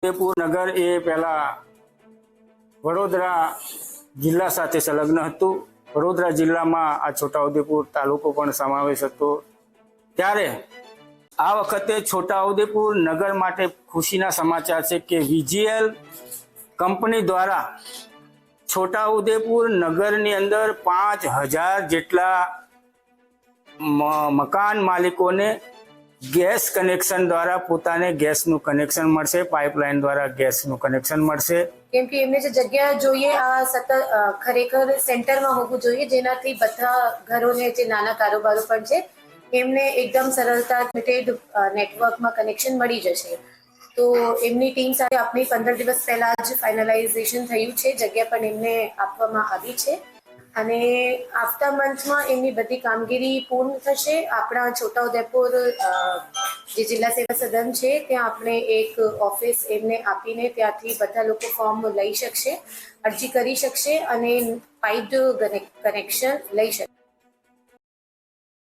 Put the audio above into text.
ઉદયપુર નગર એ પહેલા વડોદરા જિલ્લા સાથે સંલગ્ન હતું. વડોદરા જિલ્લામાં આ છોટાઉદેપુર તાલુકો પણ સમાવેશ હતો. ત્યારે આ વખતે છોટાઉદેપુર નગર માટે ખુશીના સમાચાર છે કે વીજીએલ કંપની દ્વારા છોટાઉદેપુર નગરની અંદર 5000 જેટલા મકાન માલિકોને ગેસ કનેક્શન દ્વારા પોતાને ગેસનું કનેક્શન મળશે, પાઇપલાઇન દ્વારા ગેસનું કનેક્શન મળશે. કેમ કે એમને જે જગ્યા જોઈએ આ સતત ખરેખર સેન્ટરમાં હોવું જોઈએ, જેનાથી બધા ઘરોને જે નાના કારોબારો પણ છે એમને એકદમ સરળતા લિમિટેડ નેટવર્કમાં કનેક્શન મળી જશે. તો એમની ટીમ સાથે આપણી 15 દિવસ પહેલા જ ફાઇનલાઇઝેશન થયું છે, જગ્યા પણ એમને આપવામાં આવી છે અને આવતા મંથમાં એમની બધી કામગીરી પૂર્ણ થશે. આપણા છોટાઉદેપુર જે જિલ્લા સેવા સદન છે ત્યાં આપણે એક ઓફિસ એમને આપીને ત્યાંથી બધા લોકો ફોર્મ લઈ શકશે, અરજી કરી શકશે અને પાઇપ્ડ કનેક્શન લઈ શકશે.